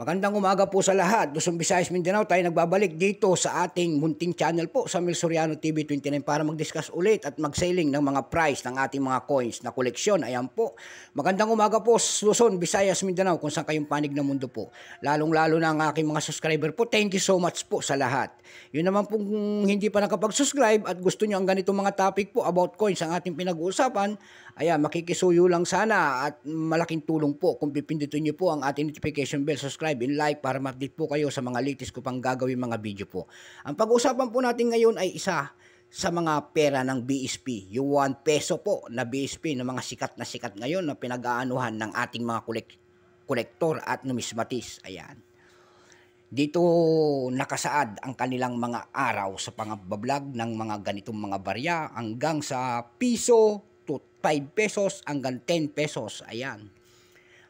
Magandang umaga po sa lahat. Luzon, Visayas, Mindanao, tayo nagbabalik dito sa ating munting channel po sa Mel Soriano TV 29 para mag-discuss ulit at mag-selling ng mga price ng ating mga coins na koleksyon. Ayan po. Magandang umaga po Luzon, Visayas, Mindanao kung saan kayong panig ng mundo po. Lalong-lalo na ang aking mga subscriber po. Thank you so much po sa lahat. Yun naman po kung hindi pa nakapag-subscribe at gusto nyo ang ganitong mga topic po about coins ang ating pinag-uusapan, ayan, makikisuyo lang sana at malaking tulong po kung pipindutin nyo po ang ating notification bell, subscribe and like para ma-update po kayo sa mga latest ko pang gagawin mga video po. Ang pag-uusapan po natin ngayon ay isa sa mga pera ng BSP, yung 1 peso po na BSP na mga sikat ngayon na pinag-aanuhan ng ating mga kolektor at numismatis. Ayan. Dito nakasaad ang kanilang mga araw sa pangbablog ng mga ganitong mga barya hanggang sa piso to 5 pesos hanggang 10 pesos. Ayan.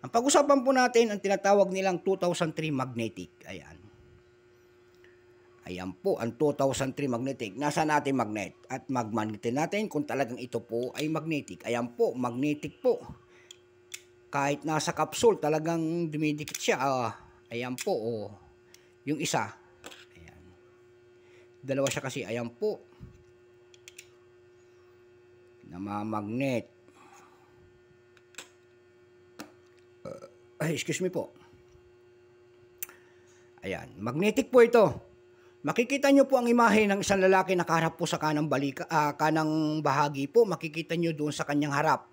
Ang pag-usapan po natin ang tinatawag nilang 2003 magnetic. Ayan. Ayan po ang 2003 magnetic. Nasa natin magnet at magmagnetin natin kung talagang ito po ay magnetic. Ayan po, magnetic po. Kahit nasa capsule talagang dumidikit siya. Ayan po, yung isa. Ayan. Dalawa siya kasi. Ayan po. Namamagnet. Excuse me po. Ayan. Magnetic po ito. Makikita nyo po ang imahe ng isang lalaki nakaharap po sa kanang bahagi po. Makikita nyo doon sa kanyang harap.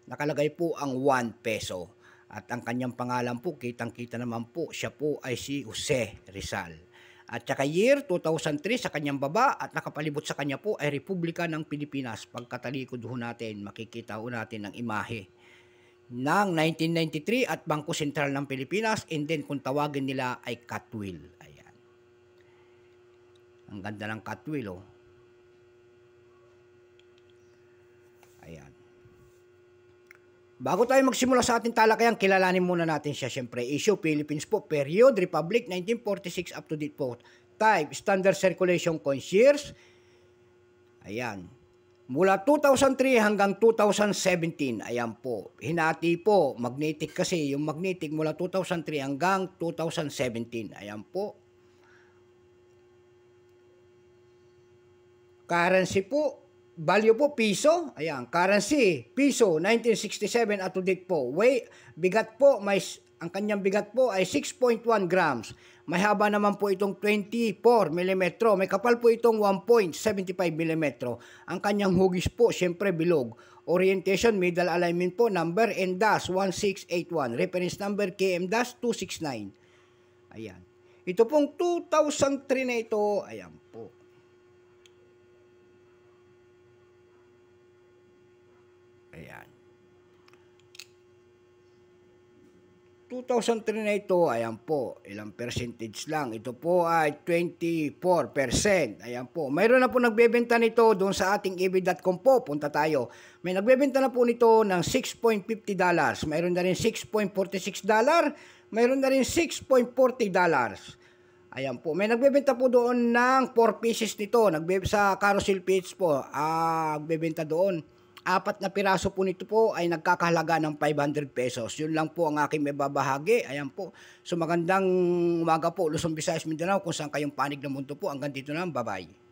Nakalagay po ang 1 peso. At ang kanyang pangalan po, kitang-kita naman po, siya po ay si Jose Rizal. At saka year 2003 sa kanyang baba at nakapalibot sa kanya po ay Republika ng Pilipinas. Pagkatalikod ho natin, makikita ho natin ang imahe ng 1993 at Bangko Sentral ng Pilipinas, and then kung tawagin nila ay Catwheel. Ayan. Ang ganda ng Catwheel, oh. Ayan. Bago tayo magsimula sa ating talakayan, kilalanin muna natin siya. Siyempre, issue, Philippines po, period, Republic, 1946, up to date po. Type, standard circulation coins, years. Ayan. Mula 2003 hanggang 2017, ayan po. Hinati po, magnetic kasi, yung magnetic mula 2003 hanggang 2017, ayan po. Currency po, value po, piso. Ayan, currency, piso, 1967 at to date po. Weight, bigat po, ang kanyang bigat po ay 6.1 grams. May haba naman po itong 24 mm. May kapal po itong 1.75 mm. Ang kanyang hugis po, syempre bilog. Orientation, middle alignment po, number N-1681. Reference number KM-269. Ayan. Ito pong 2003 na ito, ayan po. Ayan. 2003 na ito, ayan po, ilang percentage lang. Ito po ay 24%. Ayan po. Mayroon na po nagbebenta nito doon sa ating ebay.com po. Punta tayo. May nagbebenta na po nito ng $6.50. Mayroon na rin $6.46. Mayroon na rin $6.40. Ayan po. May nagbebenta po doon ng 4 pieces nito. Sa carousel page po. Nagbebenta doon. 4 na piraso po nito po ay nagkakahalaga ng 500 pesos. Yun lang po ang aking may babahagi. Ayan po. So magandang umaga po, Luzon, Visayas, Mindanao, kung saan kayong panig ng mundo po. Hanggang dito na, bye-bye.